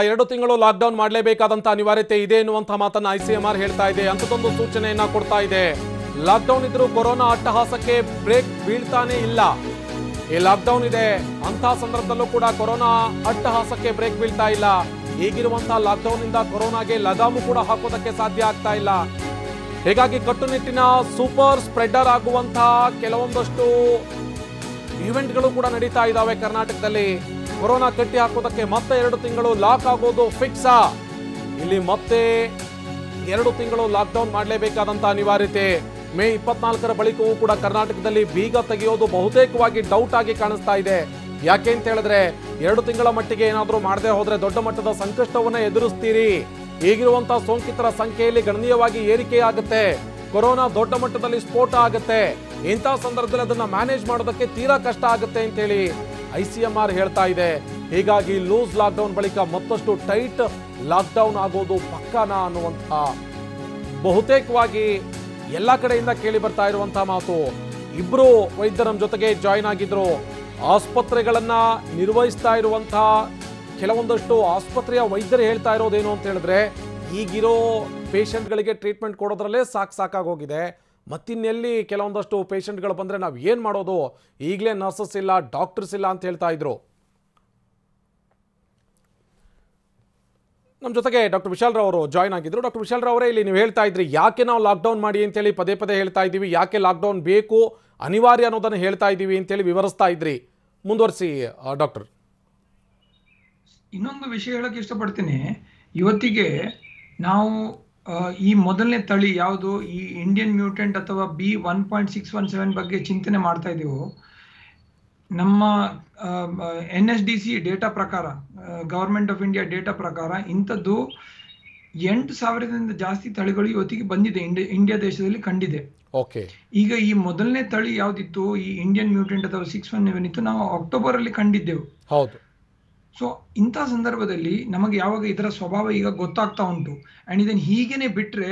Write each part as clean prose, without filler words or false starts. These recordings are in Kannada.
2 ತಿಂಗಳು ಲಾಕ್ಡೌನ್ ಮಾಡಲೇಬೇಕಾದಂತ ಅನಿವಾರ್ಯತೆ ಇದೆ ಎನ್ನುವಂತ ಮಾತನ್ನ ಐಸಿಎಂಆರ್ ಹೇಳ್ತಾ ಇದೆ. ಅಂತದೊಂದು ಸೂಚನೆಯನ್ನ ಕೊಡ್ತಾ ಇದೆ. ಲಾಕ್ಡೌನ್ ಇದ್ರೂ ಕೊರೋನಾ ಅಟ್ಟಹಾಸಕ್ಕೆ ಬ್ರೇಕ್ ಬೀಳ್ತಾನೆ ಇಲ್ಲ. ಈ ಲಾಕ್ಡೌನ್ ಇದೆ ಅಂತ ಸಂದರ್ಭದಲ್ಲೂ ಕೂಡ ಕೊರೋನಾ ಅಟ್ಟಹಾಸಕ್ಕೆ ಬ್ರೇಕ್ ಬೀಳ್ತಾ ಇಲ್ಲ. ಈಗಿರುವಂತಹ ಲಾಕ್ಡೌನ್ ಇಂದ ಕೊರೋನಾಗೆ ಲಗಾಮು ಕೂಡ ಹಾಕೋದಕ್ಕೆ ಸಾಧ್ಯ ಆಗ್ತಾ ಇಲ್ಲ. ಹೀಗಾಗಿ ಕಟ್ಟುನಿಟ್ಟಿನ ಸೂಪರ್ ಸ್ಪ್ರೆಡರ್ ಆಗುವಂತಹ ಕೆಲವೊಂದಷ್ಟು ಇವೆಂಟ್ಗಳು ಕೂಡ ನಡೀತಾ ಇದ್ದಾವೆ ಕರ್ನಾಟಕದಲ್ಲಿ. ಕೊರೋನಾ ಕಟ್ಟಿ ಹಾಕೋದಕ್ಕೆ ಮತ್ತೆ 2 ತಿಂಗಳು ಲಾಕ್ ಆಗೋದು ಫಿಕ್ಸಾ? ಇಲ್ಲಿ ಮತ್ತೆ 2 ತಿಂಗಳು ಲಾಕ್ಡೌನ್ ಮಾಡಲೇಬೇಕಾದಂತ ಅನಿವಾರ್ಯತೆ. ಮೇ 24ರ ಬಳಿಕವೂ ಕೂಡ ಕರ್ನಾಟಕದಲ್ಲಿ ಬೀಗ ತೆಗೆಯೋದು ಬಹುತೇಕವಾಗಿ ಡೌಟ್ ಆಗಿ ಕಾಣಿಸ್ತಾ ಇದೆ. ಯಾಕೆ ಅಂತ ಹೇಳಿದ್ರೆ 2 ತಿಂಗಳ ಮಟ್ಟಿಗೆ ಏನಾದರೂ ಮಾಡದೆ ಹೋದ್ರೆ ದೊಡ್ಡ ಮಟ್ಟದ ಸಂಕಷ್ಟವನ್ನ ಎದುರಿಸ್ತೀರಿ. ಈಗಿರುವಂತಹ ಸೋಂಕಿತರ ಸಂಖ್ಯೆಯಲ್ಲಿ ಗಣನೀಯವಾಗಿ ಏರಿಕೆಯಾಗುತ್ತೆ. ಕೊರೋನಾ ದೊಡ್ಡ ಮಟ್ಟದಲ್ಲಿ ಸ್ಫೋಟ ಆಗುತ್ತೆ. ಇಂತಹ ಸಂದರ್ಭದಲ್ಲಿ ಅದನ್ನ ಮ್ಯಾನೇಜ್ ಮಾಡೋದಕ್ಕೆ ತೀರಾ ಕಷ್ಟ ಆಗುತ್ತೆ ಅಂತೇಳಿ ಐಸಿಎಂಆರ್ ಹೇಳ್ತಾ ಇದೆ. ಹೀಗಾಗಿ ಲೂಸ್ ಲಾಕ್ಡೌನ್ ಬಳಿಕ ಮತ್ತಷ್ಟು ಟೈಟ್ ಲಾಕ್ಡೌನ್ ಆಗೋದು ಪಕ್ಕನಾ ಅನ್ನುವಂಥ ಬಹುತೇಕವಾಗಿ ಎಲ್ಲ ಕಡೆಯಿಂದ ಕೇಳಿ ಬರ್ತಾ ಇರುವಂತಹ ಮಾತು. ಇಬ್ರು ವೈದ್ಯರ ನಮ್ಮ ಜೊತೆಗೆ ಜಾಯಿನ್ ಆಗಿದ್ರು. ಆಸ್ಪತ್ರೆಗಳನ್ನ ನಿರ್ವಹಿಸ್ತಾ ಇರುವಂತಹ ಕೆಲವೊಂದಷ್ಟು ಆಸ್ಪತ್ರೆಯ ವೈದ್ಯರು ಹೇಳ್ತಾ ಇರೋದೇನು ಅಂತ ಹೇಳಿದ್ರೆ, ಈಗಿರೋ ಪೇಷಂಟ್ಗಳಿಗೆ ಟ್ರೀಟ್ಮೆಂಟ್ ಕೊಡೋದ್ರಲ್ಲೇ ಸಾಕಾಗೋಗಿದೆ. ಮತ್ತಿನ್ನೆಲ್ಲಿ ಕೆಲವೊಂದಷ್ಟು ಪೇಷಂಟ್ಗಳು ಬಂದರೆ ನಾವು ಏನು ಮಾಡೋದು, ಈಗಲೇ ನರ್ಸಸ್ ಇಲ್ಲ, ಡಾಕ್ಟರ್ಸ್ ಇಲ್ಲ ಅಂತ ಹೇಳ್ತಾ ಇದ್ರು. ನಮ್ಮ ಜೊತೆಗೆ ಡಾಕ್ಟರ್ ವಿಶಾಲ್ ರಾವ್ ಅವರು ಜಾಯ್ನ್ ಆಗಿದ್ರು. ಡಾಕ್ಟರ್ ವಿಶಾಲ್ ರಾವ್ ಅವರೇ, ಇಲ್ಲಿ ನೀವು ಹೇಳ್ತಾ ಇದ್ರಿ ಯಾಕೆ ನಾವು ಲಾಕ್ಡೌನ್ ಮಾಡಿ ಅಂತೇಳಿ ಪದೇ ಪದೇ ಹೇಳ್ತಾ ಇದ್ದೀವಿ, ಯಾಕೆ ಲಾಕ್ಡೌನ್ ಬೇಕು ಅನಿವಾರ್ಯ ಅನ್ನೋದನ್ನು ಹೇಳ್ತಾ ಇದ್ದೀವಿ ಅಂತೇಳಿ ವಿವರಿಸ್ತಾ ಇದ್ರಿ. ಮುಂದುವರಿಸಿ ಡಾಕ್ಟರ್. ಇನ್ನೊಂದು ವಿಷಯ ಹೇಳಕ್ಕೆ ಇಷ್ಟಪಡ್ತೀನಿ. ಇವತ್ತಿಗೆ ನಾವು ಈ ಮೊದಲನೇ ತಳಿ ಯಾವುದು, ಈ ಇಂಡಿಯನ್ ಮ್ಯೂಟೆಂಟ್ ಅಥವಾ B.1.617 ಬಗ್ಗೆ ಚಿಂತನೆ ಮಾಡ್ತಾ ಇದ್ದೀವೋ, ನಮ್ಮ NSDC ಡೇಟಾ ಪ್ರಕಾರ, ಗವರ್ಮೆಂಟ್ ಆಫ್ ಇಂಡಿಯಾ ಡೇಟಾ ಪ್ರಕಾರ ಇಂಥದ್ದು 8,000ದಿಂದ ಜಾಸ್ತಿ ತಳಿಗಳು ಇವತ್ತಿಗೆ ಬಂದಿದೆ, ಇಂಡಿಯಾ ದೇಶದಲ್ಲಿ ಕಂಡಿದೆ. ಈಗ ಈ ಮೊದಲನೇ ತಳಿ ಯಾವ್ದಿತ್ತು, ಈ ಇಂಡಿಯನ್ ಮ್ಯೂಟೆಂಟ್ ಅಥವಾ 617 ಇತ್ತು, ನಾವು ಅಕ್ಟೋಬರ್ ಅಲ್ಲಿ ಕಂಡಿದ್ದೆವು. ಹೌದು. ಸೊ ಇಂಥ ಸಂದರ್ಭದಲ್ಲಿ ನಮಗೆ ಯಾವಾಗ ಇದರ ಸ್ವಭಾವ ಈಗ ಗೊತ್ತಾಗ್ತಾ ಉಂಟು, ಅಂಡ್ ಇದನ್ನು ಹೀಗೇನೆ ಬಿಟ್ರೆ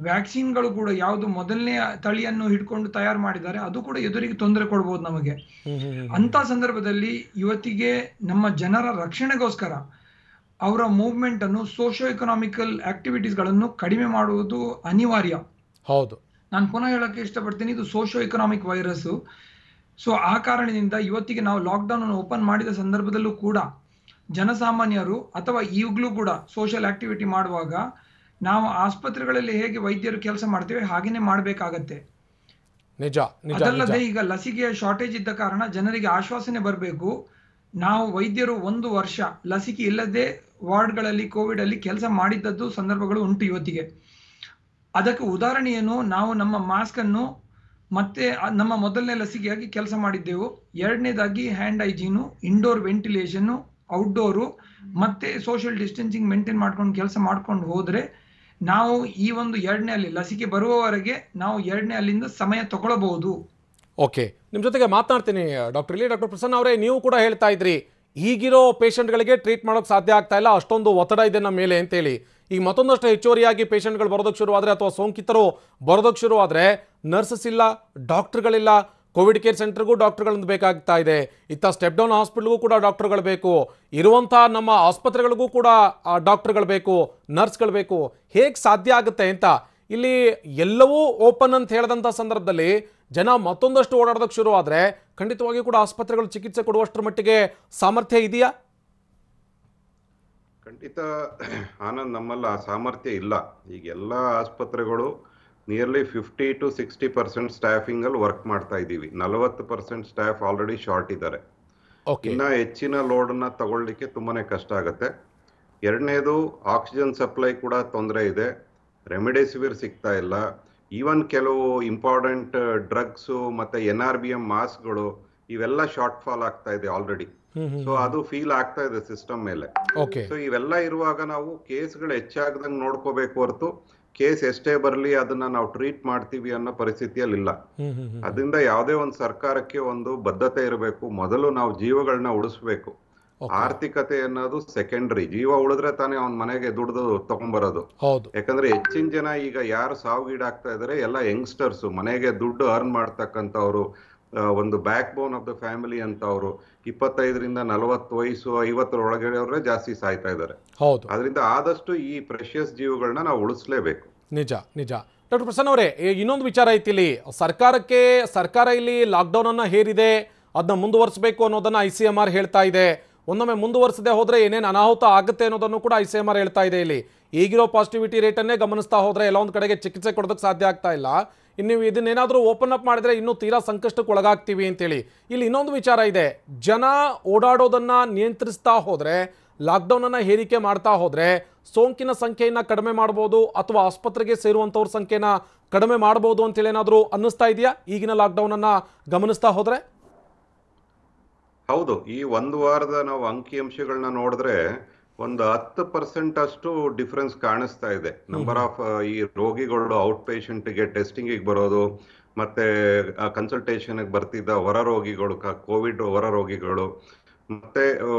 ವ್ಯಾಕ್ಸಿನ್ಗಳು ಕೂಡ ಯಾವುದು ಮೊದಲನೇ ತಳಿಯನ್ನು ಹಿಡ್ಕೊಂಡು ತಯಾರು ಮಾಡಿದ್ದಾರೆ ಅದು ಕೂಡ ಎದುರಿಗೆ ತೊಂದರೆ ಕೊಡ್ಬೋದು ನಮಗೆ. ಅಂತ ಸಂದರ್ಭದಲ್ಲಿ ಇವತ್ತಿಗೆ ನಮ್ಮ ಜನರ ರಕ್ಷಣೆಗೋಸ್ಕರ ಅವರ ಮೂವ್ಮೆಂಟ್ ಅನ್ನು, ಸೋಶಿಯೋ ಎಕನಾಮಿಕಲ್ ಆಕ್ಟಿವಿಟೀಸ್ ಗಳನ್ನು ಕಡಿಮೆ ಮಾಡುವುದು ಅನಿವಾರ್ಯ. ಹೌದು. ನಾನು ಪುನಃ ಹೇಳಕ್ಕೆ ಇಷ್ಟಪಡ್ತೀನಿ, ಇದು ಸೋಶಿಯೋ ಎಕನಾಮಿಕ್ ವೈರಸ್. ಸೊ ಆ ಕಾರಣದಿಂದ ಇವತ್ತಿಗೆ ನಾವು ಲಾಕ್ಡೌನ್ ಅನ್ನು ಓಪನ್ ಮಾಡಿದ ಸಂದರ್ಭದಲ್ಲೂ ಕೂಡ ಜನಸಾಮಾನ್ಯರು ಅಥವಾ ಈಗಲೂ ಕೂಡ ಸೋಷಿಯಲ್ ಆಕ್ಟಿವಿಟಿ ಮಾಡುವಾಗ ನಾವು ಆಸ್ಪತ್ರೆಗಳಲ್ಲಿ ಹೇಗೆ ವೈದ್ಯರು ಕೆಲಸ ಮಾಡ್ತೇವೆ ಹಾಗೇನೆ ಮಾಡಬೇಕಾಗತ್ತೆ. ಅದಲ್ಲದೆ ಈಗ ಲಸಿಕೆಯ ಶಾರ್ಟೇಜ್ ಇದ್ದ ಕಾರಣ ಜನರಿಗೆ ಆಶ್ವಾಸನೆ ಬರಬೇಕು. ನಾವು ವೈದ್ಯರು 1 ವರ್ಷ ಲಸಿಕೆ ಇಲ್ಲದೆ ವಾರ್ಡ್ಗಳಲ್ಲಿ ಕೋವಿಡ್ ಅಲ್ಲಿ ಕೆಲಸ ಮಾಡಿದ್ದದ್ದು ಸಂದರ್ಭಗಳು ಉಂಟು ಇವತ್ತಿಗೆ. ಅದಕ್ಕೆ ಉದಾಹರಣೆ ಏನು, ನಾವು ನಮ್ಮ ಮಾಸ್ಕ್ ಅನ್ನು ಮತ್ತೆ ನಮ್ಮ ಮೊದಲನೇ ಲಸಿಕೆಯಾಗಿ ಕೆಲಸ ಮಾಡಿದ್ದೆವು. ಎರಡನೇದಾಗಿ hand hygiene, indoor ventilation, outdoor ಮತ್ತೆ ಸೋಷಿಯಲ್ ಡಿಸ್ಟೆನ್ಸಿಂಗ್ ಮೇಂಟೈನ್ ಮಾಡ್ಕೊಂಡು ಕೆಲಸ ಮಾಡ್ಕೊಂಡು ಹೋದ್ರೆ ನಾವು ಈ ಒಂದು 2ನೇ ಅಲ್ಲಿ ಲಸಿಕೆ ಬರುವವರೆಗೆ ನಾವು 2ನೇ ಅಲ್ಲಿಂದ ಸಮಯ ತಗೊಳ್ಳಬಹುದು. ಓಕೆ, ನಿಮ್ಮ ಜೊತೆಗೆ ಮಾತನಾಡ್ತೀನಿ ಡಾಕ್ಟರ್ ಪ್ರಸನ್ನ ಅವರೇ. ನೀವು ಕೂಡ ಹೇಳ್ತಾ ಇದ್ರಿ ಈಗಿರೋ ಪೇಷಂಟ್ಗಳಿಗೆ ಟ್ರೀಟ್ ಮಾಡೋಕೆ ಸಾಧ್ಯ ಆಗ್ತಾ ಇಲ್ಲ, ಅಷ್ಟೊಂದು ಒತ್ತಡ ಇದೆ ನಮ್ಮ ಮೇಲೆ ಅಂತೇಳಿ. ಈಗ ಮತ್ತೊಂದಷ್ಟು ಹೆಚ್ಚುವರಿಯಾಗಿ ಪೇಷಂಟ್ಗಳು ಬರೋದಕ್ಕೆ ಶುರುವಾದರೆ ಅಥವಾ ಸೋಂಕಿತರು ಬರೋದಕ್ಕೆ ಶುರುವಾದರೆ ನರ್ಸಸ್ ಇಲ್ಲ, ಡಾಕ್ಟರ್ಗಳಿಲ್ಲ. ಕೋವಿಡ್ ಕೇರ್ ಸೆಂಟರ್ಗೂ ಡಾಕ್ಟರ್ಗಳನ್ನು ಬೇಕಾಗ್ತಾ ಇದೆ. ಇತ್ತ ಸ್ಟೆಪ್ ಡೌನ್ ಹಾಸ್ಪಿಟಲ್ಗೂ ಕೂಡ ಡಾಕ್ಟರ್ಗಳು ಬೇಕು. ಇರುವಂಥ ನಮ್ಮ ಆಸ್ಪತ್ರೆಗಳಿಗೂ ಕೂಡ ಡಾಕ್ಟರ್ಗಳು ಬೇಕು, ನರ್ಸ್ಗಳು ಬೇಕು. ಹೇಗೆ ಸಾಧ್ಯ ಆಗುತ್ತೆ ಅಂತ ಇಲ್ಲಿ ಎಲ್ಲವೂ ಓಪನ್ ಅಂತ ಹೇಳಿದಂಥ ಸಂದರ್ಭದಲ್ಲಿ ಜನ ಮತ್ತೊಂದಷ್ಟು ಓಡಾಡೋದಕ್ಕೆ ಶುರುವಾದರೆ ಖಂಡಿತವಾಗಿಯೂ ಕೂಡ ಆಸ್ಪತ್ರೆಗಳು ಚಿಕಿತ್ಸೆ ಕೊಡುವಷ್ಟರ ಮಟ್ಟಿಗೆ ಸಾಮರ್ಥ್ಯ ಇದೆಯಾ? ಖಂಡಿತ ಆನಂದ್, ನಮ್ಮಲ್ಲಿ ಆ ಸಾಮರ್ಥ್ಯ ಇಲ್ಲ. ಈಗ ಎಲ್ಲ ಆಸ್ಪತ್ರೆಗಳು ನಿಯರ್ಲಿ 50 to 60% ಸ್ಟಾಫಿಂಗ್ ಅಲ್ಲಿ ವರ್ಕ್ ಮಾಡ್ತಾ ಇದ್ದೀವಿ. 40% ಸ್ಟಾಫ್ ಆಲ್ರೆಡಿ ಶಾರ್ಟ್ ಇದ್ದಾರೆ. ಇನ್ನ ಹೆಚ್ಚಿನ ಲೋಡ್ ನ ತಗೊಳ್ಳಿಕ್ಕೆ ತುಂಬಾನೇ ಕಷ್ಟ ಆಗುತ್ತೆ. ಎರಡನೇದು, ಆಕ್ಸಿಜನ್ ಸಪ್ಲೈ ಕೂಡ ತೊಂದರೆ ಇದೆ. ರೆಮಿಡಿಸಿವಿರ್ ಸಿಗ್ತಾ ಇಲ್ಲ. ಈವನ್ ಕೆಲವು ಇಂಪಾರ್ಟೆಂಟ್ ಡ್ರಗ್ಸ್ ಮತ್ತೆ NRBM ಮಾಸ್ಕ್ಗಳು ಇವೆಲ್ಲ ಶಾರ್ಟ್ ಫಾಲ್ ಆಗ್ತಾ ಇದೆ ಆಲ್ರೆಡಿ. ಸೊ ಅದು ಫೀಲ್ ಆಗ್ತಾ ಇದೆ ಸಿಸ್ಟಮ್ ಮೇಲೆ. ಸೊ ಇವೆಲ್ಲ ಇರುವಾಗ ನಾವು ಕೇಸ್ಗಳು ಹೆಚ್ಚಾಗದಂಗೆ ನೋಡ್ಕೋಬೇಕು ಹೊರತು ಕೇಸ್ ಎಷ್ಟೇ ಬರಲಿ ಅದನ್ನ ನಾವು ಟ್ರೀಟ್ ಮಾಡ್ತೀವಿ ಅನ್ನೋ ಪರಿಸ್ಥಿತಿಯಲ್ಲಿ ಇಲ್ಲ. ಅದರಿಂದ ಯಾವುದೇ ಒಂದು ಸರ್ಕಾರಕ್ಕೆ ಒಂದು ಬದ್ಧತೆ ಇರಬೇಕು. ಮೊದಲು ನಾವು ಜೀವಗಳನ್ನ ಉಳಿಸ್ಬೇಕು. ಆರ್ಥಿಕತೆ ಅನ್ನೋದು ಸೆಕೆಂಡರಿ. ಜೀವ ಉಳಿದ್ರೆ ತಾನೇ ಅವನ ಮನೆಗೆ ದುಡ್ದು ತಗೊಂಡ್ಬರೋದು. ಯಾಕಂದ್ರೆ ಹೆಚ್ಚಿನ ಜನ ಈಗ ಯಾರು ಸಾವಿಗೀಡಾಗ್ತಾ ಇದಾರೆ ಎಲ್ಲ ಯಂಗ್ಸ್ಟರ್ಸ್, ಮನೆಗೆ ದುಡ್ಡು ಅರ್ನ್ ಮಾಡ್ತಕ್ಕಂಥವ್ರು, ಒಂದು back bone of the family ಅಂತ ಅವರು 25ರಿಂದ 40 ವಯಸ್ಸು 50 ಒಳಗಡೆಯವರೇ ಜಾಸ್ತಿ ಸಾಯ್ತಾ ಇದ್ದಾರೆ. ಹೌದು, ಅದರಿಂದ ಆದಷ್ಟು ಈ ಪ್ರೆಷಿಯಸ್ ಜೀವಗಳನ್ನ ನಾವು ಉಳಿಸ್ಲೇಬೇಕು. ನಿಜ ನಿಜ. ಡಾಕ್ಟರ್ ಪ್ರಸನ್ನ ಅವರೇ, ಇನ್ನೊಂದು ವಿಚಾರ ಐತಿ ಇಲ್ಲಿ. ಸರ್ಕಾರ ಇಲ್ಲಿ ಲಾಕ್ಡೌನ್ ಅನ್ನ ಹೇರಿದೆ, ಅದನ್ನ ಮುಂದುವರಿಸಬೇಕು ಅನ್ನೋದನ್ನ ICMR ಹೇಳ್ತಾ ಇದೆ. ಒಂದೊಮ್ಮೆ ಮುಂದುವರಿಸದೆ ಹೋದ್ರೆ ಏನೇನು ಅನಾಹುತ ಆಗುತ್ತೆ ಅನ್ನೋದನ್ನು ಕೂಡ ICMR ಹೇಳ್ತಾ ಇದೆ. ಇಲ್ಲಿ ಈಗಿರೋ ಪಾಸಿಟಿವಿಟಿ ರೇಟನ್ನೇ ಗಮನಿಸ್ತಾ ಹೋದ್ರೆ ಎಲ್ಲ ಒಂದು ಕಡೆಗೆ ಚಿಕಿತ್ಸೆ ಕೊಡೋದಕ್ಕೆ ಸಾಧ್ಯ ಆಗ್ತಾ ಇಲ್ಲ. ಇನ್ನು ನೀವು ಇದನ್ನೇನಾದರೂ ಓಪನ್ ಅಪ್ ಮಾಡಿದ್ರೆ ಇನ್ನೂ ತೀರಾ ಸಂಕಷ್ಟಕ್ಕೆ ಒಳಗಾಗ್ತೀವಿ ಅಂತೇಳಿ. ಇಲ್ಲಿ ಇನ್ನೊಂದು ವಿಚಾರ ಇದೆ, ಜನ ಓಡಾಡೋದನ್ನ ನಿಯಂತ್ರಿಸ್ತಾ ಹೋದ್ರೆ, ಲಾಕ್ಡೌನನ್ನು ಹೇರಿಕೆ ಮಾಡ್ತಾ ಹೋದ್ರೆ ಸೋಂಕಿನ ಸಂಖ್ಯೆಯನ್ನು ಕಡಿಮೆ ಮಾಡ್ಬೋದು ಅಥವಾ ಆಸ್ಪತ್ರೆಗೆ ಸೇರುವಂಥವ್ರ ಸಂಖ್ಯೆನ ಕಡಿಮೆ ಮಾಡ್ಬೋದು ಅಂತೇಳಿ ಏನಾದರೂ ಅನ್ನಿಸ್ತಾ ಇದೆಯಾ ಈಗಿನ ಲಾಕ್ಡೌನನ್ನು ಗಮನಿಸ್ತಾ ಹೋದ್ರೆ? ಹೌದು, ಈ ಒಂದು ವಾರದ ನಾವು ಅಂಕಿಅಂಶಗಳನ್ನ ನೋಡಿದ್ರೆ ಒಂದು 10% ಅಷ್ಟು ಡಿಫರೆನ್ಸ್ ಕಾಣಿಸ್ತಾ ಇದೆ. ನಂಬರ್ ಆಫ್ ಈ ರೋಗಿಗಳು ಔಟ್ ಪೇಷಂಟ್ಗೆ ಟೆಸ್ಟಿಂಗಿಗೆ ಬರೋದು, ಮತ್ತೆ ಕನ್ಸಲ್ಟೇಷನ್ಗೆ ಬರ್ತಿದ್ದ ಹೊರ ರೋಗಿಗಳು, ಕೋವಿಡ್ ಹೊರ ರೋಗಿಗಳು, ಮತ್ತೆ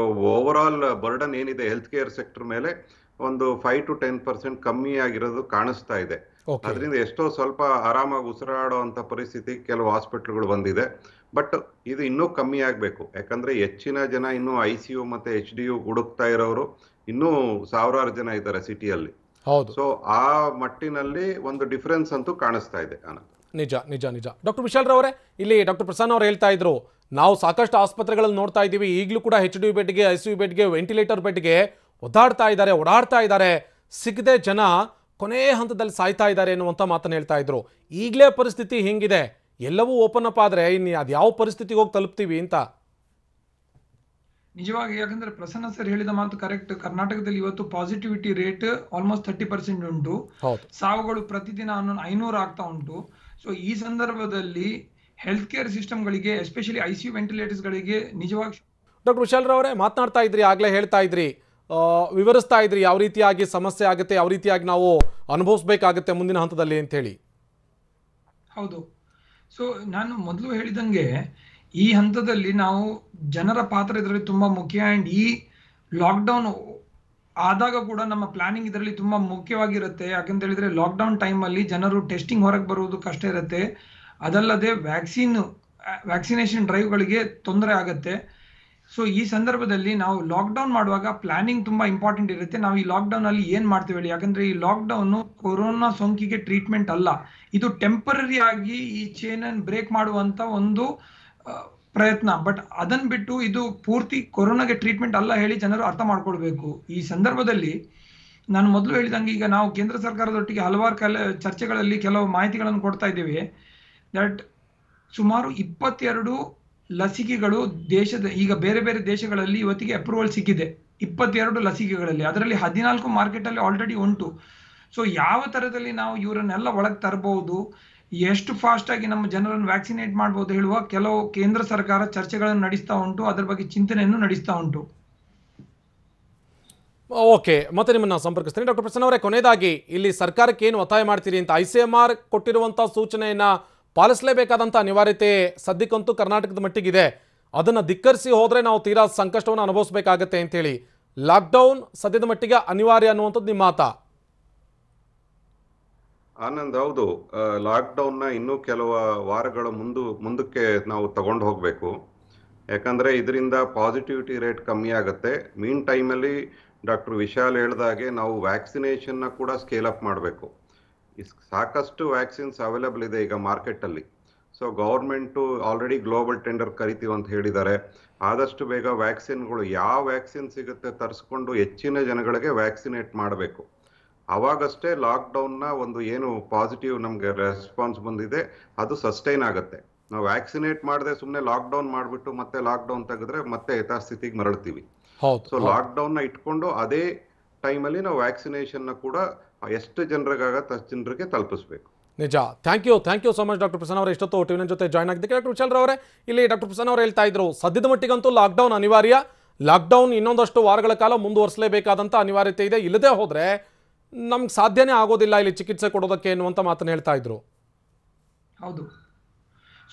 ಓವರ್ ಆಲ್ ಬರ್ಡನ್ ಏನಿದೆ ಹೆಲ್ತ್ ಕೇರ್ ಸೆಕ್ಟರ್ ಮೇಲೆ ಒಂದು 5 to 10% ಕಮ್ಮಿ ಆಗಿರೋದು ಕಾಣಿಸ್ತಾ ಇದೆ. ಅದರಿಂದ ಎಷ್ಟೋ ಸ್ವಲ್ಪ ಆರಾಮಾಗಿ ಉಸಿರಾಡುವಂತ ಪರಿಸ್ಥಿತಿ ಕೆಲವು ಹಾಸ್ಪಿಟಲ್ಗಳು ಬಂದಿದೆ. ಬಟ್ ಇದು ಇನ್ನೂ ಕಮ್ಮಿ ಆಗ್ಬೇಕು, ಯಾಕಂದ್ರೆ ಹೆಚ್ಚಿನ ಜನ ಇನ್ನೂ ICU ಮತ್ತೆ HDU ಹುಡುಕ್ತಾ ಇರೋರು ಇನ್ನೂ ಸಾವಿರಾರು ಜನ ಇದ್ದಾರೆ ಸಿಟಿಯಲ್ಲಿ. ಸೊ ಆ ಮಟ್ಟಿನಲ್ಲಿ ಒಂದು ಡಿಫರೆನ್ಸ್ ಅಂತೂ ಕಾಣಿಸ್ತಾ ಇದೆ. ನಿಜ ನಿಜ ನಿಜ. ಡಾಕ್ಟರ್ ವಿಶಾಲ್ ರವರೇ, ಇಲ್ಲಿ ಡಾಕ್ಟರ್ ಪ್ರಸನ್ನ ಅವರು ಹೇಳ್ತಾ ಇದ್ರು, ನಾವು ಸಾಕಷ್ಟು ಆಸ್ಪತ್ರೆಗಳಲ್ಲಿ ನೋಡ್ತಾ ಇದ್ದೀವಿ, ಈಗಲೂ ಕೂಡ HDU ಬೆಡ್ಗೆ, ICU ಬೆಡ್ಗೆ, ವೆಂಟಿಲೇಟರ್ ಬೆಡ್ಗೆ ಓಡಾಡ್ತಾ ಇದ್ದಾರೆ, ಸಿಗದೆ ಜನ ಕೊನೆ ಹಂತದಲ್ಲಿ ಸಾಯ್ತಾ ಇದ್ದಾರೆ ಎನ್ನುವಂಥ ಮಾತನ್ನು ಹೇಳ್ತಾ ಇದ್ರು. ಈಗಲೇ ಪರಿಸ್ಥಿತಿ ಹಿಂಗಿದೆ, ಎಲ್ಲವೂ ಓಪನ್ ಅಪ್ ಆದ್ರೆ ಇನ್ನು ಅದು ಯಾವ ಪರಿಸ್ಥಿತಿಗೆ ಹೋಗಿ ತಲುಪ್ತೀವಿ ಅಂತ. ನಿಜವಾಗಿ, ಯಾಕಂದ್ರೆ ಪ್ರಸನ್ನ ಸರ್ ಹೇಳಿದ ಮಾತು ಕರೆಕ್ಟ್. ಕರ್ನಾಟಕದಲ್ಲಿ ಇವತ್ತು ಪಾಸಿಟಿವಿಟಿ ರೇಟ್ ಆಲ್ಮೋಸ್ಟ್ 30% ಉಂಟು. ಸಾವುಗಳು ಪ್ರತಿದಿನ 500 ಆಗ್ತಾ ಉಂಟು. ಸೊ ಈ ಸಂದರ್ಭದಲ್ಲಿ ಹೆಲ್ತ್ ಕೇರ್ ಸಿಸ್ಟಮ್ಗಳಿಗೆ, ಎಸ್ಪೆಷಲಿ ICU ವೆಂಟಿಲೇಟರ್ಸ್ ಗಳಿಗೆ ನಿಜವಾಗಿ ಡಾಕ್ಟರ್ ವಿಶಾಲ್ ರವರೇ ಮಾತನಾಡ್ತಾ ಇದ್ರಿ, ಆಗ್ಲೇ ಹೇಳ್ತಾ ಇದ್ರಿ, ವಿವರಿಸ್ತಾ ಇದ್ರಿ ಯಾವ ರೀತಿಯಾಗಿ ಸಮಸ್ಯೆ ಆಗುತ್ತೆ, ಯಾವ ರೀತಿಯಾಗಿ ನಾವು ಅನುಭವಿಸಬೇಕಾಗುತ್ತೆ ಮುಂದಿನ ಹಂತದಲ್ಲಿ ಅಂತ ಹೇಳಿ. ಹೌದು. ಸೊ ನಾನು ಮೊದಲು ಹೇಳಿದಂಗೆ ಈ ಹಂತದಲ್ಲಿ ನಾವು ಜನರ ಪಾತ್ರ ಇದರಲ್ಲಿ ತುಂಬಾ ಮುಖ್ಯ. ಅಂಡ್ ಈ ಲಾಕ್ಡೌನ್ ಆದಾಗ ಕೂಡ ನಮ್ಮ ಪ್ಲಾನಿಂಗ್ ಇದರಲ್ಲಿ ತುಂಬಾ ಮುಖ್ಯವಾಗಿರುತ್ತೆ. ಯಾಕಂತ ಹೇಳಿದ್ರೆ ಲಾಕ್ಡೌನ್ ಟೈಮ್ ಅಲ್ಲಿ ಜನರು ಟೆಸ್ಟಿಂಗ್ ಹೊರಗೆ ಬರುವುದು ಕಷ್ಟ ಇರುತ್ತೆ. ಅದಲ್ಲದೆ ವ್ಯಾಕ್ಸಿನೇಷನ್ ಡ್ರೈವ್ಗಳಿಗೆ ತೊಂದರೆ ಆಗುತ್ತೆ. ಸೊ ಈ ಸಂದರ್ಭದಲ್ಲಿ ನಾವು ಲಾಕ್ಡೌನ್ ಮಾಡುವಾಗ ಪ್ಲಾನಿಂಗ್ ತುಂಬಾ ಇಂಪಾರ್ಟೆಂಟ್ ಇರುತ್ತೆ. ನಾವು ಈ ಲಾಕ್ಡೌನ್ ಅಲ್ಲಿ ಏನ್ ಮಾಡ್ತೀವಿ ಹೇಳಿ, ಯಾಕಂದ್ರೆ ಈ ಲಾಕ್ಡೌನ್ ಕೊರೋನಾ ಸೋಂಕಿಗೆ ಟ್ರೀಟ್ಮೆಂಟ್ ಅಲ್ಲ, ಇದು ಟೆಂಪರರಿ ಆಗಿ ಈ ಚೈನ್ ಅನ್ನು ಬ್ರೇಕ್ ಮಾಡುವಂತ ಒಂದು ಪ್ರಯತ್ನ. ಬಟ್ ಅದನ್ನ ಬಿಟ್ಟು ಇದು ಪೂರ್ತಿ ಕೊರೋನಾಗೆ ಟ್ರೀಟ್ಮೆಂಟ್ ಅಲ್ಲ ಹೇಳಿ ಜನರು ಅರ್ಥ ಮಾಡ್ಕೊಳ್ಬೇಕು. ಈ ಸಂದರ್ಭದಲ್ಲಿ ನಾನು ಮೊದಲು ಹೇಳಿದಂಗೆ ಈಗ ನಾವು ಕೇಂದ್ರ ಸರ್ಕಾರದೊಟ್ಟಿಗೆ ಹಲವಾರು ಚರ್ಚೆಗಳಲ್ಲಿ ಕೆಲವು ಮಾಹಿತಿಗಳನ್ನು ಕೊಡ್ತಾ ಇದ್ದೀವಿ. ದಟ್ ಸುಮಾರು 22 ಲಸಿಕೆಗಳು ಈಗ ಬೇರೆ ಬೇರೆ ದೇಶಗಳಲ್ಲಿ ಇವತ್ತಿಗೆ ಅಪ್ರೂವಲ್ ಸಿಕ್ಕಿದೆ. 22 ಲಸಿಕೆಗಳಲ್ಲಿ, ಅದರಲ್ಲಿ 14 ಮಾರ್ಕೆಟ್ ಅಲ್ಲಿ ಆಲ್ರೆಡಿ ಉಂಟು. ಸೊ ಯಾವ ತರದಲ್ಲಿ ನಾವು ಇವರನ್ನೆಲ್ಲ ಒಳಗೆ ತರಬಹುದು, ಎಷ್ಟು ಫಾಸ್ಟ್ ಆಗಿ ನಮ್ಮ ಜನರನ್ನು ವ್ಯಾಕ್ಸಿನೇಟ್ ಮಾಡಬಹುದು ಹೇಳುವ ಕೆಲವು ಕೇಂದ್ರ ಸರ್ಕಾರ ಚರ್ಚೆಗಳನ್ನು ನಡೆಸ್ತಾ ಉಂಟು, ಅದರ ಬಗ್ಗೆ ಚಿಂತನೆಯನ್ನು ನಡೆಸ್ತಾ ಉಂಟು. ಓಕೆ, ಮತ್ತೆ ನಿಮ್ಮನ್ನ ಸಂಪರ್ಕಿಸ್ತೀನಿ. ಡಾಕ್ಟರ್ ಪ್ರಸನ್ನ ಅವರೇ, ಕೊನೆಯದಾಗಿ ಇಲ್ಲಿ ಸರ್ಕಾರಕ್ಕೆ ಏನು ಒತ್ತಾಯ ಮಾಡ್ತೀರಿ ಅಂತ? ICMR ಕೊಟ್ಟಿರುವಂತಹ ಸೂಚನೆಯನ್ನ ಪಾಲಿಸಲೇಬೇಕಾದಂಥ ಅನಿವಾರ್ಯತೆ ಸದ್ಯಕ್ಕಂತೂ ಕರ್ನಾಟಕದ ಮಟ್ಟಿಗಿದೆ. ಅದನ್ನು ಧಿಕ್ಕರಿಸಿ ಹೋದರೆ ನಾವು ತೀರಾ ಸಂಕಷ್ಟವನ್ನು ಅನುಭವಿಸಬೇಕಾಗತ್ತೆ ಅಂತೇಳಿ. ಲಾಕ್ಡೌನ್ ಸದ್ಯದ ಮಟ್ಟಿಗೆ ಅನಿವಾರ್ಯ ಅನ್ನುವಂಥದ್ದು ನಿಮ್ಮ ಮಾತಾ? ಆನಂದ್, ಹೌದು. ಲಾಕ್ಡೌನ್ನ ಇನ್ನೂ ಕೆಲವು ವಾರಗಳ ಮುಂದಕ್ಕೆ ನಾವು ತಗೊಂಡು ಹೋಗಬೇಕು. ಯಾಕಂದರೆ ಇದರಿಂದ ಪಾಸಿಟಿವಿಟಿ ರೇಟ್ ಕಮ್ಮಿ ಆಗುತ್ತೆ. ಮೀನ್ ಟೈಮಲ್ಲಿ ಡಾಕ್ಟರ್ ವಿಶಾಲ್ ಹೇಳ್ದಾಗೆ ನಾವು ವ್ಯಾಕ್ಸಿನೇಷನ್ನ ಕೂಡ ಸ್ಕೇಲ್ ಅಪ್ ಮಾಡಬೇಕು. ಸಾಕಷ್ಟು ವ್ಯಾಕ್ಸಿನ್ಸ್ ಅವೈಲೇಬಲ್ ಇದೆ ಈಗ ಮಾರ್ಕೆಟಲ್ಲಿ. So government already global tender ಕರಿತೀವಿ ಅಂತ ಹೇಳಿದ್ದಾರೆ. ಆದಷ್ಟು ಬೇಗ ವ್ಯಾಕ್ಸಿನ್ಗಳು ಯಾವ ವ್ಯಾಕ್ಸಿನ್ ಸಿಗುತ್ತೆ ತರಿಸ್ಕೊಂಡು ಹೆಚ್ಚಿನ ಜನಗಳಿಗೆ ವ್ಯಾಕ್ಸಿನೇಟ್ ಮಾಡಬೇಕು. ಅವಾಗಷ್ಟೇ ಲಾಕ್ಡೌನ್ನ ಒಂದು ಏನು ಪಾಸಿಟಿವ್ ನಮಗೆ ರೆಸ್ಪಾನ್ಸ್ ಬಂದಿದೆ ಅದು ಸಸ್ಟೈನ್ ಆಗುತ್ತೆ. ನಾವು ವ್ಯಾಕ್ಸಿನೇಟ್ ಮಾಡದೆ ಸುಮ್ಮನೆ ಲಾಕ್ಡೌನ್ ಮಾಡಿಬಿಟ್ಟು ಮತ್ತೆ ಲಾಕ್ಡೌನ್ ತೆಗೆದ್ರೆ ಮತ್ತೆ ಯಥಾಸ್ಥಿತಿಗೆ ಮರಳ್ತೀವಿ. ಸೊ ಲಾಕ್ಡೌನ್ನ ಇಟ್ಕೊಂಡು ಅದೇ ಟೈಮಲ್ಲಿ ನಾವು ವ್ಯಾಕ್ಸಿನೇಷನ್ನ ಕೂಡ ಎಷ್ಟು ಜನರಿಗಾಗತ್ತೆ ಅಷ್ಟು ಜನರಿಗೆ ತಲುಪಿಸ್ಬೇಕು. ನಿಜ. Thank you so much doctor Prasanna ಅವರೇ, ಇಷ್ಟೊತ್ತು ಟಿವಿನ ಜೊತೆ ಜಾಯ್ನ್ ಆಗಿದ್ದಕ್ಕೆ. ಡಾಕ್ಟರ್ ವಿಶಾಲ್ ರವರೇ, ಇಲ್ಲಿ ಡಾಕ್ಟರ್ ಪ್ರಸನ್ನ ಅವರು ಹೇಳ್ತಾ ಇದ್ರು, ಸದ್ಯದ ಮಟ್ಟಿಗಂತೂ ಲಾಕ್ಡೌನ್ ಅನಿವಾರ್ಯ, ಲಾಕ್ಡೌನ್ ಇನ್ನೊಂದಷ್ಟು ವಾರಗಳ ಕಾಲ ಮುಂದುವರಿಸಲೇಬೇಕಾದಂಥ ಅನಿವಾರ್ಯತೆ ಇದೆ, ಇಲ್ಲದೆ ಹೋದರೆ ನಮ್ಗೆ ಸಾಧ್ಯನೇ ಆಗೋದಿಲ್ಲ ಇಲ್ಲಿ ಚಿಕಿತ್ಸೆ ಕೊಡೋದಕ್ಕೆ ಎನ್ನುವಂಥ ಮಾತನ್ನು ಹೇಳ್ತಾ ಇದ್ರು. ಹೌದು.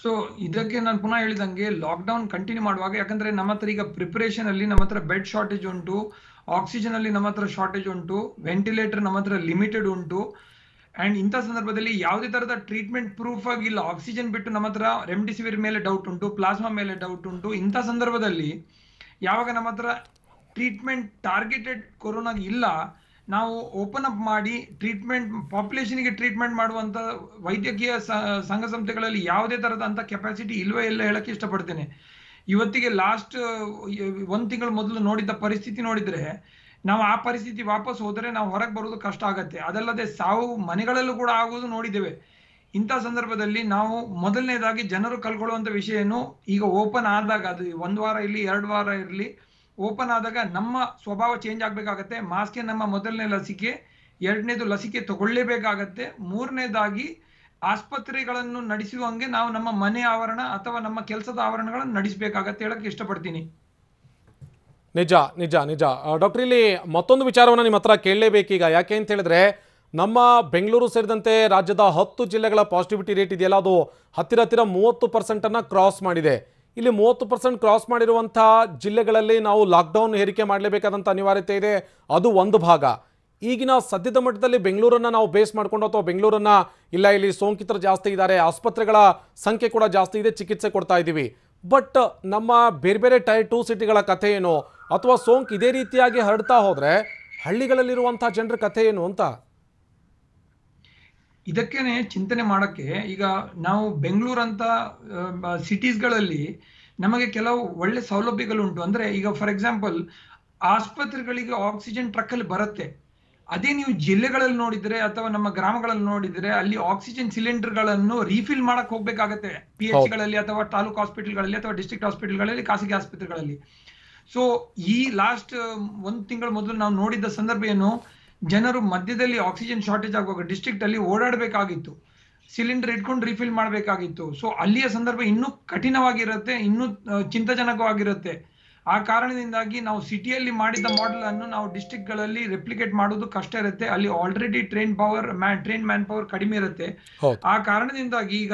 ಸೊ ಇದಕ್ಕೆ ನಾನು ಪುನಃ ಹೇಳಿದಂಗೆ ಲಾಕ್ಡೌನ್ ಕಂಟಿನ್ಯೂ ಮಾಡುವಾಗ, ಯಾಕಂದ್ರೆ ನಮ್ಮ ಹತ್ರ ಈಗ ಪ್ರಿಪರೇಷನ್ ಅಲ್ಲಿ ನಮ್ಮ ಹತ್ರ ಬೆಡ್ ಶಾರ್ಟೇಜ್ ಉಂಟು, ಆಕ್ಸಿಜನ್ ಅಲ್ಲಿ ನಮ್ಮ ಹತ್ರ ಶಾರ್ಟೇಜ್ ಉಂಟು, ವೆಂಟಿಲೇಟರ್ ನಮ್ಮ ಹತ್ರ ಲಿಮಿಟೆಡ್ ಉಂಟು. ಅಂಡ್ ಇಂಥ ಸಂದರ್ಭದಲ್ಲಿ ಯಾವುದೇ ತರದ ಟ್ರೀಟ್ಮೆಂಟ್ ಪ್ರೂಫ್ ಆಗಿಲ್ಲ. ಆಕ್ಸಿಜನ್ ಬಿಟ್ಟು ನಮ್ಮ ಹತ್ರ ರೆಮ್ಡಿಸಿವಿರ್ ಮೇಲೆ ಡೌಟ್ ಉಂಟು, ಪ್ಲಾಸ್ಮಾ ಮೇಲೆ ಡೌಟ್ ಉಂಟು. ಇಂಥ ಸಂದರ್ಭದಲ್ಲಿ ಯಾವಾಗ ನಮ್ಮ ಹತ್ರ ಟ್ರೀಟ್ಮೆಂಟ್ ಟಾರ್ಗೆಟೆಡ್ ಕೊರೋನಾ ಇಲ್ಲ, ನಾವು ಓಪನ್ ಅಪ್ ಮಾಡಿ ಟ್ರೀಟ್ಮೆಂಟ್ ಪಾಪ್ಯುಲೇಷನ್ಗೆ ಟ್ರೀಟ್ಮೆಂಟ್ ಮಾಡುವಂತ ವೈದ್ಯಕೀಯ ಸಂಘ ಸಂಸ್ಥೆಗಳಲ್ಲಿ ಯಾವುದೇ ತರದ ಅಂತ ಕೆಪಾಸಿಟಿ ಇಲ್ವೇ ಇಲ್ಲ ಹೇಳಕ್ಕೆ ಇಷ್ಟಪಡ್ತೇನೆ. ಇವತ್ತಿಗೆ ಲಾಸ್ಟ್ 1 ತಿಂಗಳ ಮೊದಲು ನೋಡಿದ್ದ ಪರಿಸ್ಥಿತಿ ನೋಡಿದ್ರೆ, ನಾವು ಆ ಪರಿಸ್ಥಿತಿ ವಾಪಸ್ ಹೋದರೆ ನಾವು ಹೊರಗೆ ಬರೋದು ಕಷ್ಟ ಆಗತ್ತೆ. ಅದಲ್ಲದೆ ಸಾವು ಮನೆಗಳಲ್ಲೂ ಕೂಡ ಆಗುವುದು ನೋಡಿದ್ದೇವೆ. ಇಂಥ ಸಂದರ್ಭದಲ್ಲಿ ನಾವು ಮೊದಲನೇದಾಗಿ ಜನರು ಕಲ್ಕೊಳ್ಳುವಂತ ವಿಷಯನು, ಈಗ ಓಪನ್ ಆದಾಗ, ಅದು 1 ವಾರ ಇರಲಿ 2 ವಾರ ಇರಲಿ, ಓಪನ್ ಆದಾಗ ನಮ್ಮ ಸ್ವಭಾವ ಚೇಂಜ್ ಆಗ್ಬೇಕಾಗತ್ತೆ. ಮಾಸ್ಕ್ ನಮ್ಮ ಮೊದಲನೇ ಲಸಿಕೆ, 2ನೇದು ಲಸಿಕೆ ತಗೊಳ್ಳೇಬೇಕಾಗತ್ತೆ. 3ನೇದಾಗಿ ಆಸ್ಪತ್ರೆಗಳನ್ನು ನಡೆಸುವಂಗೆ ನಾವು ನಮ್ಮ ಮನೆ ಆವರಣ ಅಥವಾ ನಮ್ಮ ಕೆಲಸದ ಆವರಣಗಳನ್ನು ನಡೆಸಬೇಕಾಗತ್ತೆ ಹೇಳಕ್ಕೆ ಇಷ್ಟಪಡ್ತೀನಿ. ನಿಜ ನಿಜ ನಿಜ ಡಾಕ್ಟರ್, ಇಲ್ಲಿ ಮತ್ತೊಂದು ವಿಚಾರವನ್ನು ನಿಮ್ಮ ಹತ್ರ ಕೇಳಲೇಬೇಕೀಗ. ಯಾಕೆ ಅಂತ ಹೇಳಿದ್ರೆ, ನಮ್ಮ ಬೆಂಗಳೂರು ಸೇರಿದಂತೆ ರಾಜ್ಯದ 10 ಜಿಲ್ಲೆಗಳ ಪಾಸಿಟಿವಿಟಿ ರೇಟ್ ಇದೆಯಲ್ಲ, ಅದು ಹತ್ತಿರ 30% ಕ್ರಾಸ್ ಮಾಡಿದೆ. ಇಲ್ಲಿ 30% ಕ್ರಾಸ್ ಮಾಡಿರುವಂಥ ಜಿಲ್ಲೆಗಳಲ್ಲಿ ನಾವು ಲಾಕ್ಡೌನ್ ಹೇರಿಕೆ ಮಾಡಲೇಬೇಕಾದಂಥ ಅನಿವಾರ್ಯತೆ ಇದೆ. ಅದು ಒಂದು ಭಾಗ. ಈಗಿನ ಸದ್ಯದ ಮಟ್ಟದಲ್ಲಿ ಬೆಂಗಳೂರನ್ನು ನಾವು ಬೇಸ್ ಮಾಡಿಕೊಂಡು, ಅಥವಾ ಬೆಂಗಳೂರನ್ನು ಇಲ್ಲ ಇಲ್ಲಿ ಸೋಂಕಿತರು ಜಾಸ್ತಿ ಇದ್ದಾರೆ, ಆಸ್ಪತ್ರೆಗಳ ಸಂಖ್ಯೆ ಕೂಡ ಜಾಸ್ತಿ ಇದೆ, ಚಿಕಿತ್ಸೆ ಕೊಡ್ತಾ ಇದ್ದೀವಿ. ಬಟ್ ನಮ್ಮ ಬೇರೆ ಬೇರೆ ಟೈರ್ 2 ಸಿಟಿಗಳ ಕಥೆ ಏನು, ಅಥವಾ ಸೋಂಕು ಇದೇ ರೀತಿಯಾಗಿ ಹರಡ್ತಾ ಹೋದ್ರೆ ಹಳ್ಳಿಗಳಲ್ಲಿರುವಂಥ ಜನರ ಕಥೆ ಏನು ಅಂತ ಇದಕ್ಕೇನೆ ಚಿಂತನೆ ಮಾಡಕ್ಕೆ, ಈಗ ನಾವು ಬೆಂಗಳೂರಂತ ಸಿಟೀಸ್ಗಳಲ್ಲಿ ನಮಗೆ ಕೆಲವು ಒಳ್ಳೆ ಸೌಲಭ್ಯಗಳುಂಟು. ಅಂದ್ರೆ ಈಗ ಫಾರ್ ಎಕ್ಸಾಂಪಲ್ ಆಸ್ಪತ್ರೆಗಳಿಗೆ ಆಕ್ಸಿಜನ್ ಟ್ರಕ್ ಅಲ್ಲಿ ಬರುತ್ತೆ. ಅದೇ ನೀವು ಜಿಲ್ಲೆಗಳಲ್ಲಿ ನೋಡಿದ್ರೆ ಅಥವಾ ನಮ್ಮ ಗ್ರಾಮಗಳಲ್ಲಿ ನೋಡಿದ್ರೆ, ಅಲ್ಲಿ ಆಕ್ಸಿಜನ್ ಸಿಲಿಂಡರ್ಗಳನ್ನು ರೀಫಿಲ್ ಮಾಡಕ್ ಹೋಗ್ಬೇಕಾಗತ್ತೆ PH ಗಳಲ್ಲಿ ಅಥವಾ ತಾಲೂಕು ಹಾಸ್ಪಿಟಲ್ಗಳಲ್ಲಿ ಅಥವಾ ಡಿಸ್ಟ್ರಿಕ್ಟ್ ಹಾಸ್ಪಿಟಲ್ಗಳಲ್ಲಿ, ಖಾಸಗಿ ಆಸ್ಪತ್ರೆಗಳಲ್ಲಿ. ಸೊ ಈ ಲಾಸ್ಟ್ 1 ತಿಂಗಳ ಮೊದಲು ನಾವು ನೋಡಿದ್ದ ಸಂದರ್ಭ ಏನು, ಜನರು ಮಧ್ಯದಲ್ಲಿ ಆಕ್ಸಿಜನ್ ಶಾರ್ಟೇಜ್ ಆಗುವಾಗ ಡಿಸ್ಟ್ರಿಕ್ಟ್ ಅಲ್ಲಿ ಓಡಾಡಬೇಕಾಗಿತ್ತು, ಸಿಲಿಂಡರ್ ಇಟ್ಕೊಂಡು ರೀಫಿಲ್ ಮಾಡಬೇಕಾಗಿತ್ತು. ಸೊ ಅಲ್ಲಿಯ ಸಂದರ್ಭ ಇನ್ನೂ ಕಠಿಣವಾಗಿರುತ್ತೆ, ಇನ್ನೂ ಚಿಂತಾಜನಕವಾಗಿರುತ್ತೆ. ಆ ಕಾರಣದಿಂದಾಗಿ ನಾವು ಸಿಟಿಯಲ್ಲಿ ಮಾಡಿದ ಮಾಡೆಲ್ ಅನ್ನು ನಾವು ಡಿಸ್ಟ್ರಿಕ್ಟ್ ಗಳಲ್ಲಿ ರೆಪ್ಲಿಕೇಟ್ ಮಾಡೋದು ಕಷ್ಟ ಇರುತ್ತೆ. ಅಲ್ಲಿ ಆಲ್ರೆಡಿ ಟ್ರೈನ್ ಮ್ಯಾನ್ ಪವರ್ ಕಡಿಮೆ ಇರುತ್ತೆ. ಆ ಕಾರಣದಿಂದಾಗಿ ಈಗ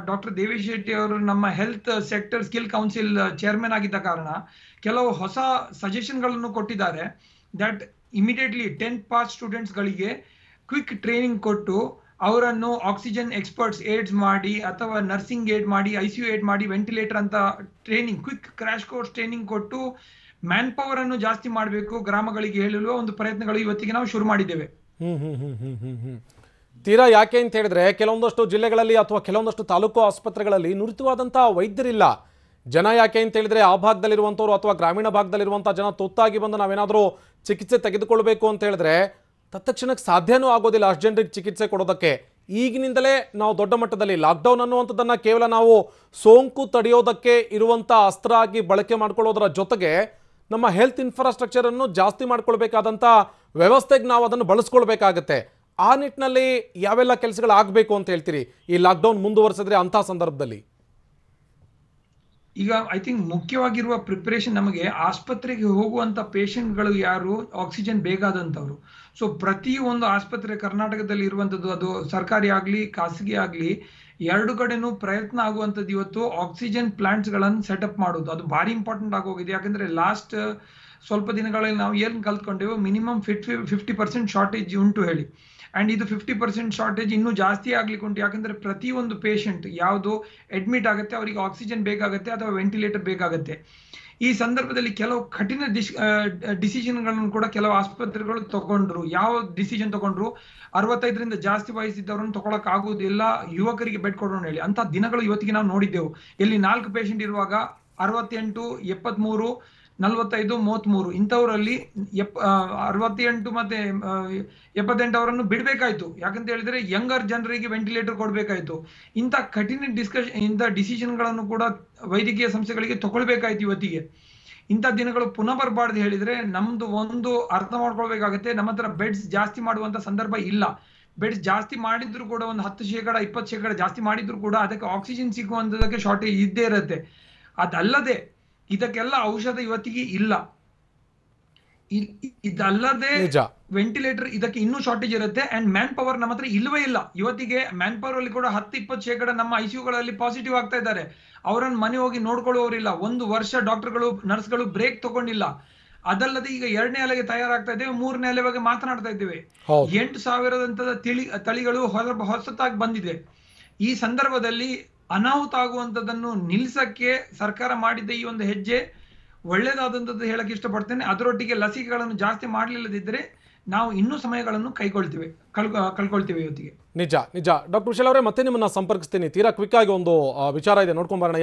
ಡಾಕ್ಟರ್ ದೇವೇಶ್ ಶೆಟ್ಟಿ ಅವರು ನಮ್ಮ health sector skill council chairman ಆಗಿದ್ದ ಕಾರಣ ಕೆಲವು ಹೊಸ ಸಜೆಷನ್ ಗಳನ್ನು ಕೊಟ್ಟಿದ್ದಾರೆ. That immediately 10th pass students ಗಳಿಗೆ ಕ್ವಿಕ್ ಟ್ರೈನಿಂಗ್ ಕೊಟ್ಟು ಅವರನ್ನು ಆಕ್ಸಿಜನ್ ಎಕ್ಸ್ಪರ್ಟ್ಸ್ ಏಡ್ಸ್ ಮಾಡಿ ಅಥವಾ ನರ್ಸಿಂಗ್ ಏಡ್ ಮಾಡಿ, ICU ಏಡ್ ಮಾಡಿ, ವೆಂಟಿಲೇಟರ್ ಅಂತ training, quick crash course training ಕೊಟ್ಟು ಮ್ಯಾನ್ ಪವರ್ ಅನ್ನು ಜಾಸ್ತಿ ಮಾಡಬೇಕು ಗ್ರಾಮಗಳಿಗೆ ಹೇಳುವ ಒಂದು ಪ್ರಯತ್ನಗಳು ಇವತ್ತಿಗೆ ನಾವು ಶುರು ಮಾಡಿದ್ದೇವೆ. ತೀರಾ ಯಾಕೆ ಅಂತ ಹೇಳಿದ್ರೆ, ಕೆಲವೊಂದಷ್ಟು ಜಿಲ್ಲೆಗಳಲ್ಲಿ ಅಥವಾ ಕೆಲವೊಂದಷ್ಟು ತಾಲೂಕು ಆಸ್ಪತ್ರೆಗಳಲ್ಲಿ ನುರಿತವಾದಂಥ ವೈದ್ಯರಿಲ್ಲ. ಜನ ಯಾಕೆ ಅಂತ ಹೇಳಿದ್ರೆ, ಆ ಭಾಗದಲ್ಲಿರುವಂಥವ್ರು ಅಥವಾ ಗ್ರಾಮೀಣ ಭಾಗದಲ್ಲಿರುವಂಥ ಜನ ತುತ್ತಾಗಿ ಬಂದು ನಾವೇನಾದರೂ ಚಿಕಿತ್ಸೆ ತೆಗೆದುಕೊಳ್ಬೇಕು ಅಂತ ಹೇಳಿದ್ರೆ ತತ್ಕ್ಷಣಕ್ಕೆ ಸಾಧ್ಯನೂ ಆಗೋದಿಲ್ಲ ಅಷ್ಟು ಜನರಿಗೆ ಚಿಕಿತ್ಸೆ ಕೊಡೋದಕ್ಕೆ. ಈಗಿನಿಂದಲೇ ನಾವು ದೊಡ್ಡ ಮಟ್ಟದಲ್ಲಿ ಲಾಕ್ಡೌನ್ ಅನ್ನುವಂಥದ್ದನ್ನು ಕೇವಲ ನಾವು ಸೋಂಕು ತಡೆಯೋದಕ್ಕೆ ಇರುವಂಥ ಅಸ್ತ್ರ ಆಗಿ ಬಳಕೆ ಮಾಡ್ಕೊಳ್ಳೋದರ ಜೊತೆಗೆ ನಮ್ಮ ಹೆಲ್ತ್ ಇನ್ಫ್ರಾಸ್ಟ್ರಕ್ಚರನ್ನು ಜಾಸ್ತಿ ಮಾಡ್ಕೊಳ್ಬೇಕಾದಂಥ ವ್ಯವಸ್ಥೆಗೆ ನಾವು ಅದನ್ನು ಬಳಸ್ಕೊಳ್ಬೇಕಾಗತ್ತೆ. ಆ ನಿಟ್ಟಿನಲ್ಲಿ ಯಾವೆಲ್ಲ ಕೆಲಸಗಳಾಗಬೇಕು ಅಂತ ಹೇಳ್ತೀರಿ ಈ ಲಾಕ್ಡೌನ್ ಮುಂದುವರಿಸಿದ್ರೆ ಅಂಥ ಸಂದರ್ಭದಲ್ಲಿ? ಈಗ ಐ ಥಿಂಕ್ ಮುಖ್ಯವಾಗಿರುವ ಪ್ರಿಪರೇಷನ್ ನಮಗೆ ಆಸ್ಪತ್ರೆಗೆ ಹೋಗುವಂತ ಪೇಷಂಟ್ಗಳು ಯಾರು ಆಕ್ಸಿಜನ್ ಬೇಕಾದಂಥವ್ರು. ಸೊ ಪ್ರತಿ ಒಂದು ಆಸ್ಪತ್ರೆ ಕರ್ನಾಟಕದಲ್ಲಿ ಇರುವಂತದ್ದು, ಅದು ಸರ್ಕಾರಿ ಆಗ್ಲಿ ಖಾಸಗಿ ಆಗ್ಲಿ, 2 ಕಡೆನೂ ಪ್ರಯತ್ನ ಆಗುವಂಥದ್ದು ಇವತ್ತು ಆಕ್ಸಿಜನ್ ಪ್ಲಾಂಟ್ಸ್ ಗಳನ್ನು ಸೆಟಪ್ ಮಾಡೋದು. ಅದು ಭಾರಿ ಇಂಪಾರ್ಟೆಂಟ್ ಆಗೋಗಿದೆ. ಯಾಕಂದ್ರೆ ಲಾಸ್ಟ್ ಸ್ವಲ್ಪ ದಿನಗಳಲ್ಲಿ ನಾವು ಏನ್ ಕಲ್ತ್ಕೊಂಡೇವು, ಮಿನಿಮಮ್ 50% ಶಾರ್ಟೇಜ್ ಉಂಟು ಹೇಳಿ. ಅಂಡ್ ಇದು 50% ಶಾರ್ಟೇಜ್ ಇನ್ನೂ ಜಾಸ್ತಿ ಆಗ್ಲಿಕ್ಕೆ ಉಂಟು. ಯಾಕಂದ್ರೆ ಪ್ರತಿ ಒಂದು ಪೇಷಂಟ್ ಯಾವುದು ಅಡ್ಮಿಟ್ ಆಗುತ್ತೆ ಅವರಿಗೆ ಆಕ್ಸಿಜನ್ ಬೇಕಾಗುತ್ತೆ ಅಥವಾ ವೆಂಟಿಲೇಟರ್ ಬೇಕಾಗುತ್ತೆ. ಈ ಸಂದರ್ಭದಲ್ಲಿ ಕೆಲವು ಕಠಿಣ ಡಿಸಿಷನ್ಗಳನ್ನು ಕೂಡ ಕೆಲವು ಆಸ್ಪತ್ರೆಗಳು ತಗೊಂಡ್ರು. ಯಾವ ಡಿಸಿಷನ್ ತಗೊಂಡ್ರು, 65ರಿಂದ ಜಾಸ್ತಿ ವಯಸ್ಸಿದ್ದವರನ್ನು ತಗೊಳಕ್ ಆಗುವುದಿಲ್ಲ, ಯುವಕರಿಗೆ ಬೆಡ್ ಕೊಡೋಣ ಹೇಳಿ. ಅಂತ ದಿನಗಳು ಇವತ್ತಿಗೆ ನಾವು ನೋಡಿದ್ದೆವು. ಇಲ್ಲಿ 4 ಪೇಷಂಟ್ ಇರುವಾಗ 68, 73, 45, 33 ಇಂಥವರಲ್ಲಿ 68 ಮತ್ತೆ 78 ಅವರನ್ನು ಬಿಡ್ಬೇಕಾಯ್ತು. ಯಾಕಂತ ಹೇಳಿದ್ರೆ ಯಂಗರ್ ಜನರಿಗೆ ವೆಂಟಿಲೇಟರ್ ಕೊಡ್ಬೇಕಾಯ್ತು. ಇಂಥ ಕಠಿಣ ಇಂಥ ಡಿಸಿಷನ್ಗಳನ್ನು ಕೂಡ ವೈದ್ಯಕೀಯ ಸಂಸ್ಥೆಗಳಿಗೆ ತಗೊಳ್ಬೇಕಾಯ್ತು ಇವತ್ತಿಗೆ. ಇಂಥ ದಿನಗಳು ಪುನಃ ಬರಬಾರ್ದು ಹೇಳಿದ್ರೆ ನಮ್ದು ಒಂದು ಅರ್ಥ ಮಾಡ್ಕೊಳ್ಬೇಕಾಗತ್ತೆ, ನಮ್ಮ ಹತ್ರ ಬೆಡ್ಸ್ ಜಾಸ್ತಿ ಮಾಡುವಂತ ಸಂದರ್ಭ ಇಲ್ಲ. ಬೆಡ್ಸ್ ಜಾಸ್ತಿ ಮಾಡಿದ್ರು ಕೂಡ ಒಂದು 10%, 20% ಜಾಸ್ತಿ ಮಾಡಿದ್ರು ಕೂಡ ಅದಕ್ಕೆ ಆಕ್ಸಿಜನ್ ಸಿಗುವಂತದಕ್ಕೆ ಶಾರ್ಟೇಜ್ ಇದ್ದೇ ಇರುತ್ತೆ. ಅದಲ್ಲದೆ ಇದಕ್ಕೆಲ್ಲ ಔಷಧ ಇವತ್ತಿಗೆ ಇಲ್ಲ. ಇದಲ್ಲದೆ ವೆಂಟಿಲೇಟರ್ ಇದಕ್ಕೆ ಇನ್ನೂ ಶಾರ್ಟೇಜ್ ಇರುತ್ತೆ. ಅಂಡ್ ಮ್ಯಾನ್ ಪವರ್ ನಮ್ಮ ಹತ್ರ ಇಲ್ಲವೇ ಇಲ್ಲ. ಇವತ್ತಿಗೆ ಮ್ಯಾನ್ ಪವರ್ ಅಲ್ಲಿ ಕೂಡ 10-20% ನಮ್ಮ ICUಗಳಲ್ಲಿ ಪಾಸಿಟಿವ್ ಆಗ್ತಾ ಇದ್ದಾರೆ. ಅವರನ್ನು ಮನೆ ಹೋಗಿ ನೋಡ್ಕೊಳ್ಳೋರಿಲ್ಲ. 1 ವರ್ಷ ಡಾಕ್ಟರ್ಗಳು ನರ್ಸ್ಗಳು ಬ್ರೇಕ್ ತಗೊಂಡಿಲ್ಲ. ಅದಲ್ಲದೆ ಈಗ 2ನೇ ಅಲೆಗೆ ತಯಾರಾಗ್ತಾ ಇದ್ದೇವೆ, 3ನೇ ಅಲೆ ಬಗ್ಗೆ ಮಾತನಾಡ್ತಾ ಇದ್ದೇವೆ. ಹೌದು. 8,000ದಂತದ ತಳಿಗಳು ಹೊಸತಾಗಿ ಬಂದಿದೆ. ಈ ಸಂದರ್ಭದಲ್ಲಿ ಅನಾಹುತ ಆಗುವಂತದನ್ನು ನಿಲ್ಸಕ್ಕೆ ಸರ್ಕಾರ ಮಾಡಿದ್ದ ಈ ಒಂದು ಹೆಜ್ಜೆ ಒಳ್ಳೇದಾದಂತದ್ದು ಹೇಳಕ್ ಇಷ್ಟಪಡ್ತೇನೆ. ಅದರೊಟ್ಟಿಗೆ ಲಸಿಕೆಗಳನ್ನು ಜಾಸ್ತಿ ಮಾಡಲಿಲ್ಲದಿದ್ದರೆ ನಾವು ಇನ್ನೂ ಸಮಯಗಳನ್ನು ಕಳ್ಕೊಳ್ತೇವೆ ಇವತ್ತಿಗೆ. ನಿಜ ನಿಜ. ಡಾಕ್ಟರ್ ವಿಶಾಲ್ ಅವರೇ, ಮತ್ತೆ ನಿಮ್ಮನ್ನ ಸಂಪರ್ಕಿಸ್ತೀನಿ. ತೀರಾ ಕ್ವಿಕ್ ಆಗಿ ಒಂದು ವಿಚಾರ ಇದೆ, ನೋಡ್ಕೊಂಡ್ ಬರೋಣ.